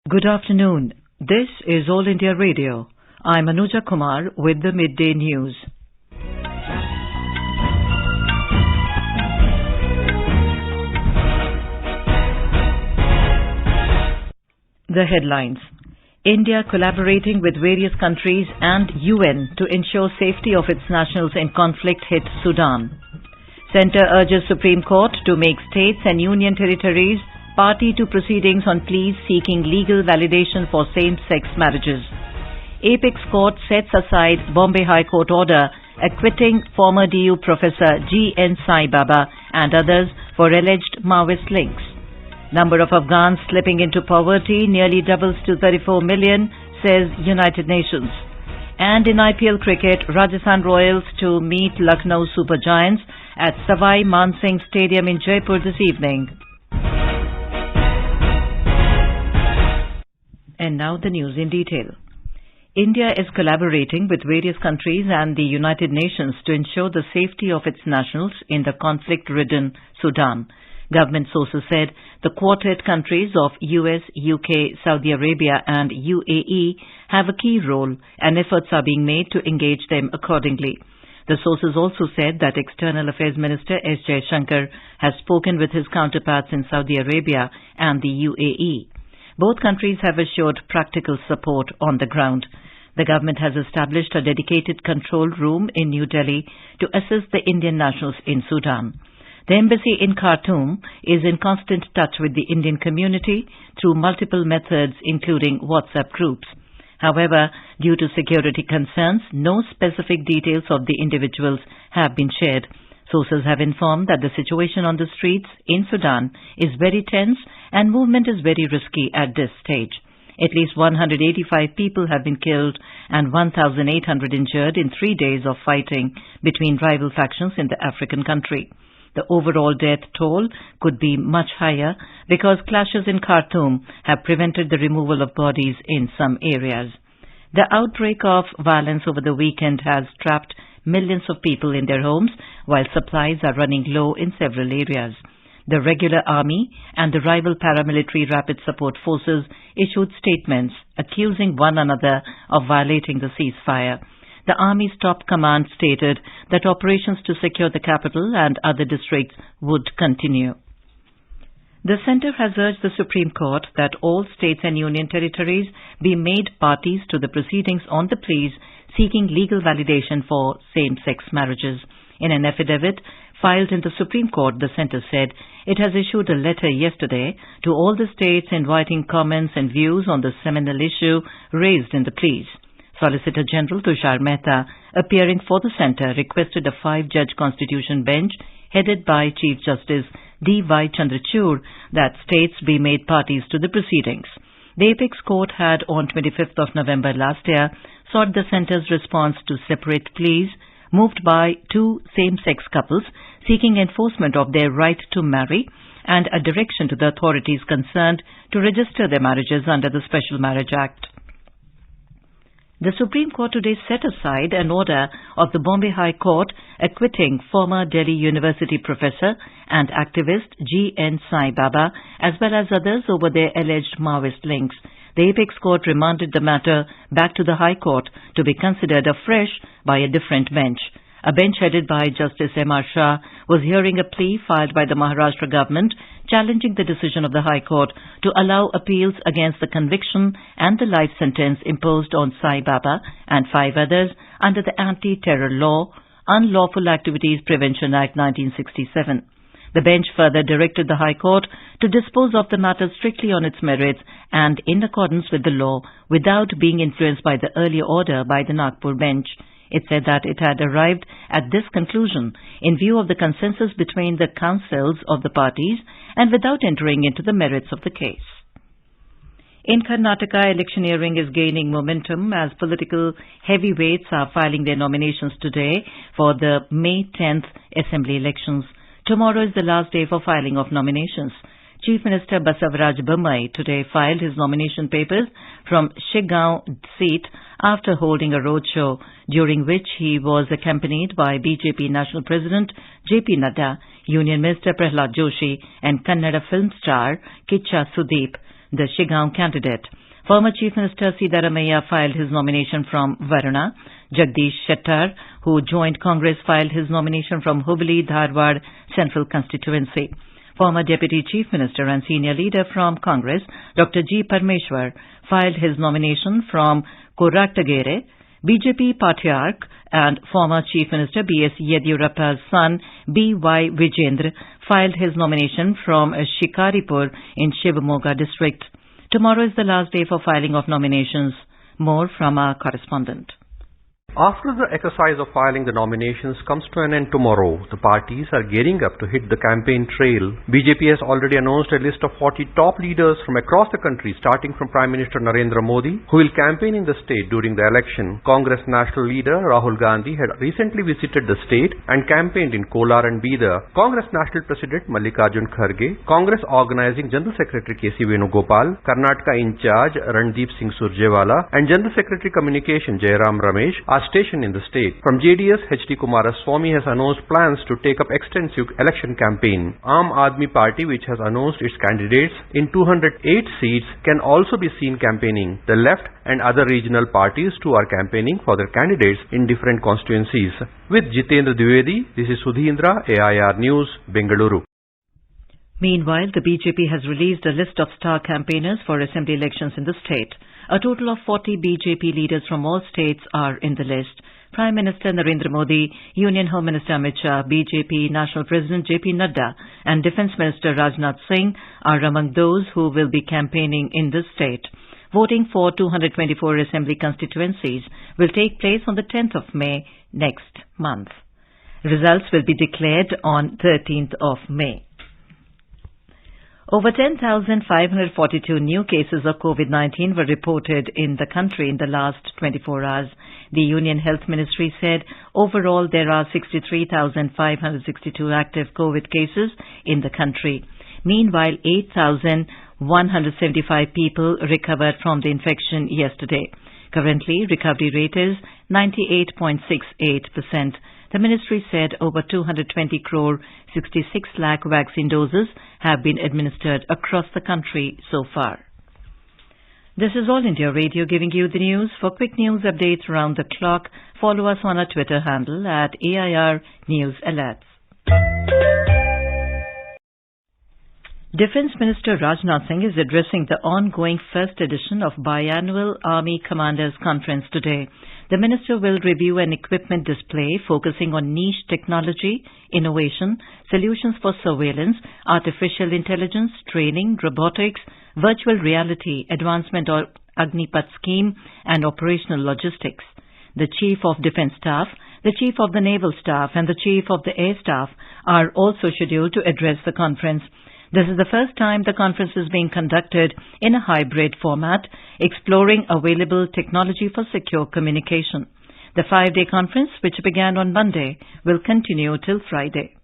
Good afternoon. This is All India Radio. I'm Anuja Kumar with the Midday News. The headlines. India collaborating with various countries and UN to ensure safety of its nationals in conflict-hit Sudan. Centre urges Supreme Court to make states and union territories party to proceedings on pleas seeking legal validation for same-sex marriages. Apex Court sets aside Bombay High Court order acquitting former DU Professor G.N. Sai Baba and others for alleged Maoist links. Number of Afghans slipping into poverty nearly doubles to 34 million, says United Nations. And in IPL cricket, Rajasthan Royals to meet Lucknow Super Giants at Savai Man Singh Stadium in Jaipur this evening. And now the news in detail. India is collaborating with various countries and the United Nations to ensure the safety of its nationals in the conflict-ridden Sudan. Government sources said the quartet countries of US, UK, Saudi Arabia and UAE have a key role and efforts are being made to engage them accordingly. The sources also said that External Affairs Minister S. Jaishankar has spoken with his counterparts in Saudi Arabia and the UAE. Both countries have assured practical support on the ground. The government has established a dedicated control room in New Delhi to assist the Indian nationals in Sudan. The embassy in Khartoum is in constant touch with the Indian community through multiple methods, including WhatsApp groups. However, due to security concerns, no specific details of the individuals have been shared. Sources have informed that the situation on the streets in Sudan is very tense and movement is very risky at this stage. At least 185 people have been killed and 1,800 injured in 3 days of fighting between rival factions in the African country. The overall death toll could be much higher because clashes in Khartoum have prevented the removal of bodies in some areas. The outbreak of violence over the weekend has trapped millions of people in their homes while supplies are running low in several areas. The regular army and the rival paramilitary rapid support forces issued statements accusing one another of violating the ceasefire. The Army's top command stated that operations to secure the capital and other districts would continue. The Centre has urged the Supreme Court that all states and union territories be made parties to the proceedings on the pleas seeking legal validation for same-sex marriages. In an affidavit filed in the Supreme Court, the Centre said it has issued a letter yesterday to all the states inviting comments and views on the seminal issue raised in the pleas. Solicitor General Tushar Mehta, appearing for the Centre, requested a 5-judge constitution bench headed by Chief Justice D.Y. Chandrachud that states be made parties to the proceedings. The Apex Court had on 25th of November last year sought the Centre's response to separate pleas moved by 2 same-sex couples seeking enforcement of their right to marry and a direction to the authorities concerned to register their marriages under the Special Marriage Act. The Supreme Court today set aside an order of the Bombay High Court acquitting former Delhi University professor and activist G.N. Sai Baba as well as others over their alleged Maoist links. The Apex Court remanded the matter back to the High Court to be considered afresh by a different bench. A bench headed by Justice M.R. Shah was hearing a plea filed by the Maharashtra government challenging the decision of the High Court to allow appeals against the conviction and the life sentence imposed on Sai Baba and 5 others under the Anti-Terror Law, Unlawful Activities Prevention Act 1967. The bench further directed the High Court to dispose of the matter strictly on its merits and in accordance with the law without being influenced by the earlier order by the Nagpur bench. It said that it had arrived at this conclusion in view of the consensus between the counsels of the parties and without entering into the merits of the case. In Karnataka, electioneering is gaining momentum as political heavyweights are filing their nominations today for the May 10th Assembly elections. Tomorrow is the last day for filing of nominations. Chief Minister Basavaraj Bommai today filed his nomination papers from Shiggaon seat after holding a roadshow during which he was accompanied by BJP National President J.P. Nadda, Union Minister Prahlad Joshi and Kannada film star Kicha Sudeep. the Shigaon candidate. Former Chief Minister Siddharamaiah filed his nomination from Varuna. Jagdish Shettar, who joined Congress, filed his nomination from Hubli-Dharwad Central Constituency. Former Deputy Chief Minister and senior leader from Congress, Dr. G. Parmeshwar, filed his nomination from Koraktagere. BJP Patriarch and former Chief Minister B.S. Yediyurappa's son B.Y. Vijendra filed his nomination from Shikaripur in Shivamogga district. Tomorrow is the last day for filing of nominations. More from our correspondent. After the exercise of filing the nominations comes to an end tomorrow, the parties are gearing up to hit the campaign trail. BJP has already announced a list of 40 top leaders from across the country, starting from Prime Minister Narendra Modi, who will campaign in the state during the election. Congress national leader Rahul Gandhi had recently visited the state and campaigned in Kolar and Bidar. Congress National President Mallikarjun Kharge, Congress Organizing General Secretary K.C. Venugopal, Karnataka in charge Randeep Singh Surjewala, and General Secretary Communication Jairam Ramesh are stationed in the state. From JDS, H.D. Kumaraswamy has announced plans to take up extensive election campaign. Aam Aadmi Party, which has announced its candidates in 208 seats, can also be seen campaigning. The left and other regional parties too are campaigning for their candidates in different constituencies. With Jitendra Dwivedi, this is Sudhindra, AIR News, Bengaluru. Meanwhile, the BJP has released a list of star campaigners for assembly elections in the state. A total of 40 BJP leaders from all states are in the list. Prime Minister Narendra Modi, Union Home Minister Amit Shah, BJP National President J.P. Nadda and Defence Minister Rajnath Singh are among those who will be campaigning in the state. Voting for 224 assembly constituencies will take place on the 10th of May next month. Results will be declared on 13th of May. Over 10,542 new cases of COVID-19 were reported in the country in the last 24 hours. The Union Health Ministry said overall there are 63,562 active COVID cases in the country. Meanwhile, 8,175 people recovered from the infection yesterday. Currently, recovery rate is 98.68%. The ministry said over 220 crore 66 lakh vaccine doses have been administered across the country so far. This is All India Radio giving you the news. For quick news updates around the clock, follow us on our Twitter handle at AIR News Alerts. Defence Minister Rajnath Singh is addressing the ongoing first edition of Biannual Army Commanders Conference today. The minister will review an equipment display focusing on niche technology, innovation, solutions for surveillance, artificial intelligence, training, robotics, virtual reality, advancement of Agnipath scheme, and operational logistics. The Chief of Defence Staff, the Chief of the Naval Staff, and the Chief of the Air Staff are also scheduled to address the conference. This is the first time the conference is being conducted in a hybrid format, exploring available technology for secure communication. The 5-day conference, which began on Monday, will continue till Friday.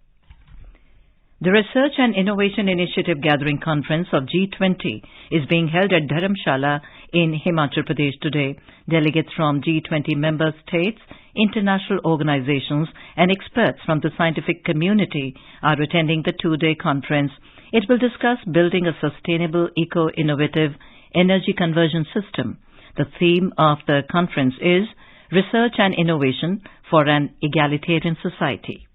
The Research and Innovation Initiative Gathering Conference of G20 is being held at Dharamshala in Himachal Pradesh today. Delegates from G20 member states, international organizations, and experts from the scientific community are attending the 2-day conference. It will discuss building a sustainable, eco-innovative energy conversion system. The theme of the conference is Research and Innovation for an Egalitarian Society.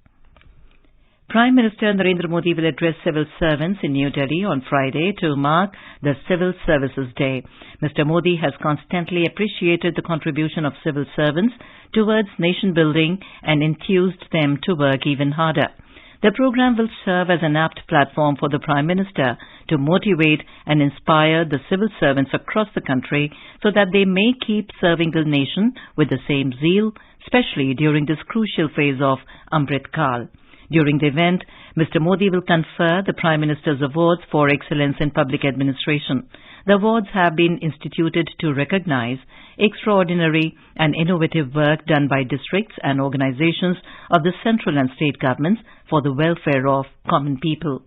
Prime Minister Narendra Modi will address civil servants in New Delhi on Friday to mark the Civil Services Day. Mr. Modi has constantly appreciated the contribution of civil servants towards nation building and enthused them to work even harder. The program will serve as an apt platform for the Prime Minister to motivate and inspire the civil servants across the country so that they may keep serving the nation with the same zeal, especially during this crucial phase of Amrit Kal. During the event, Mr. Modi will confer the Prime Minister's Awards for Excellence in Public Administration. The awards have been instituted to recognize extraordinary and innovative work done by districts and organizations of the central and state governments for the welfare of common people.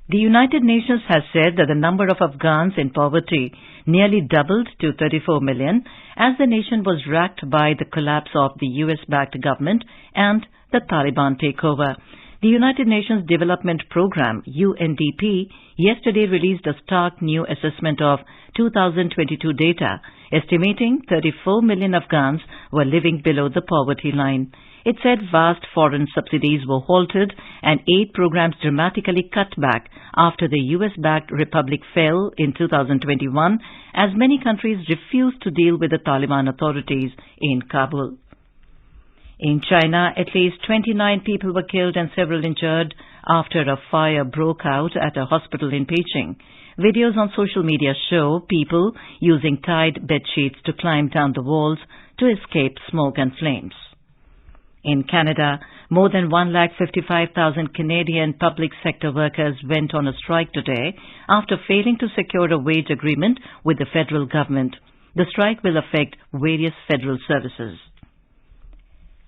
The United Nations has said that the number of Afghans in poverty nearly doubled to 34 million as the nation was racked by the collapse of the US-backed government and the Taliban takeover. The United Nations Development Programme, UNDP, yesterday released a stark new assessment of 2022 data, estimating 34 million Afghans were living below the poverty line. It said vast foreign subsidies were halted and aid programs dramatically cut back after the US-backed Republic fell in 2021, as many countries refused to deal with the Taliban authorities in Kabul. In China, at least 29 people were killed and several injured after a fire broke out at a hospital in Beijing. Videos on social media show people using tied bed sheets to climb down the walls to escape smoke and flames. In Canada, more than 155,000 Canadian public sector workers went on a strike today after failing to secure a wage agreement with the federal government. The strike will affect various federal services.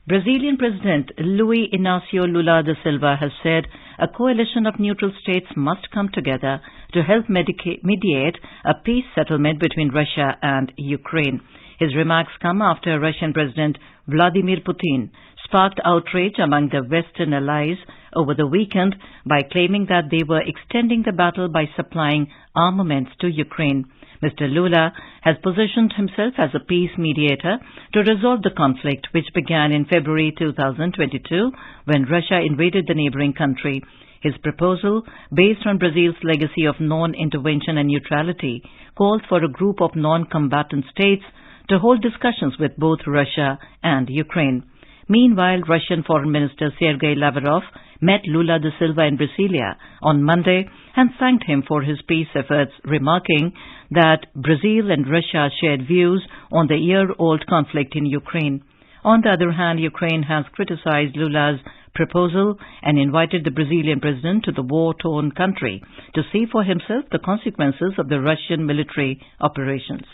Brazilian President Luiz Inácio Lula da Silva has said a coalition of neutral states must come together to help mediate a peace settlement between Russia and Ukraine. His remarks come after Russian President Vladimir Putin sparked outrage among the Western allies over the weekend by claiming that they were extending the battle by supplying armaments to Ukraine. Mr. Lula has positioned himself as a peace mediator to resolve the conflict, which began in February 2022 when Russia invaded the neighboring country. His proposal, based on Brazil's legacy of non-intervention and neutrality, called for a group of non-combatant states to hold discussions with both Russia and Ukraine. Meanwhile, Russian Foreign Minister Sergei Lavrov met Lula da Silva in Brasilia on Monday and thanked him for his peace efforts, remarking that Brazil and Russia shared views on the year-old conflict in Ukraine. On the other hand, Ukraine has criticized Lula's proposal and invited the Brazilian president to the war-torn country to see for himself the consequences of the Russian military operations.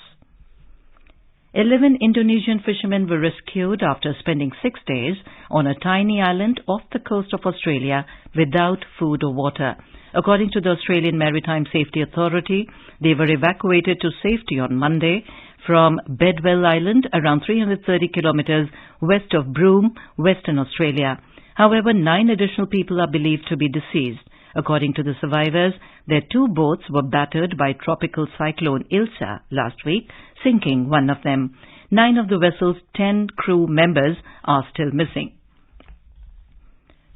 11 Indonesian fishermen were rescued after spending 6 days on a tiny island off the coast of Australia without food or water. According to the Australian Maritime Safety Authority, they were evacuated to safety on Monday from Bedwell Island, around 330 kilometers west of Broome, Western Australia. However, 9 additional people are believed to be deceased. According to the survivors, their 2 boats were battered by tropical cyclone Ilsa last week, sinking one of them. 9 of the vessel's 10 crew members are still missing.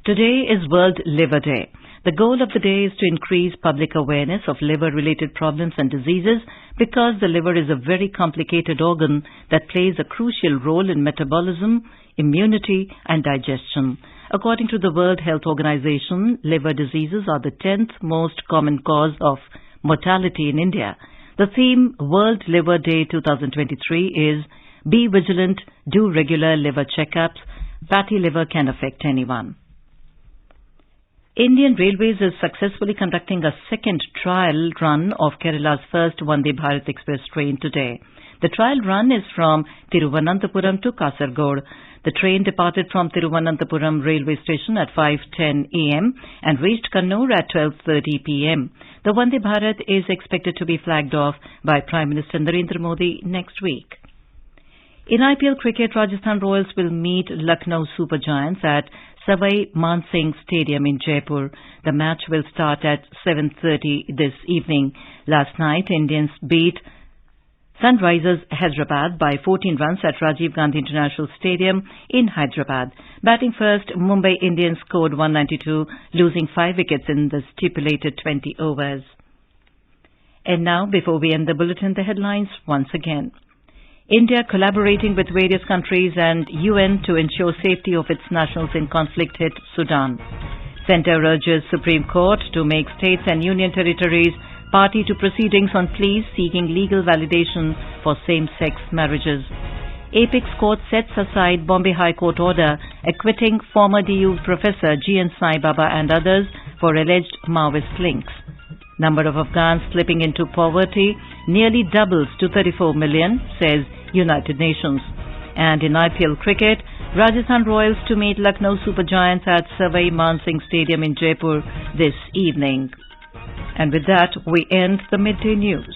Today is World Liver Day. The goal of the day is to increase public awareness of liver-related problems and diseases because the liver is a very complicated organ that plays a crucial role in metabolism, immunity and digestion. According to the World Health Organization, liver diseases are the 10th most common cause of mortality in India. The theme World Liver Day 2023 is Be Vigilant, Do Regular Liver Checkups. Fatty liver can affect anyone. Indian Railways is successfully conducting a second trial run of Kerala's first Vande Bharat Express train today. The trial run is from Thiruvananthapuram to Kasaragod. The train departed from Thiruvananthapuram railway station at 5:10 a.m. and reached Kannur at 12:30 p.m. The Vande Bharat is expected to be flagged off by Prime Minister Narendra Modi next week. In IPL cricket, Rajasthan Royals will meet Lucknow Super Giants at Savai Mansingh Stadium in Jaipur. The match will start at 7:30 this evening. Last night, Indians beat Sunrisers Hyderabad by 14 runs at Rajiv Gandhi International Stadium in Hyderabad. Batting first, Mumbai Indians scored 192, losing 5 wickets in the stipulated 20 overs. And now, before we end the bulletin, the headlines once again. India collaborating with various countries and UN to ensure safety of its nationals in conflict-hit Sudan. Centre urges Supreme Court to make states and union territories party to proceedings on pleas seeking legal validation for same-sex marriages. Apex Court sets aside Bombay High Court order acquitting former DU Professor G.N. Sai Baba and others for alleged Maoist links. Number of Afghans slipping into poverty nearly doubles to 34 million, says United Nations. And in IPL cricket, Rajasthan Royals to meet Lucknow Super Giants at Savai Mansingh Stadium in Jaipur this evening. And with that, we end the midday news.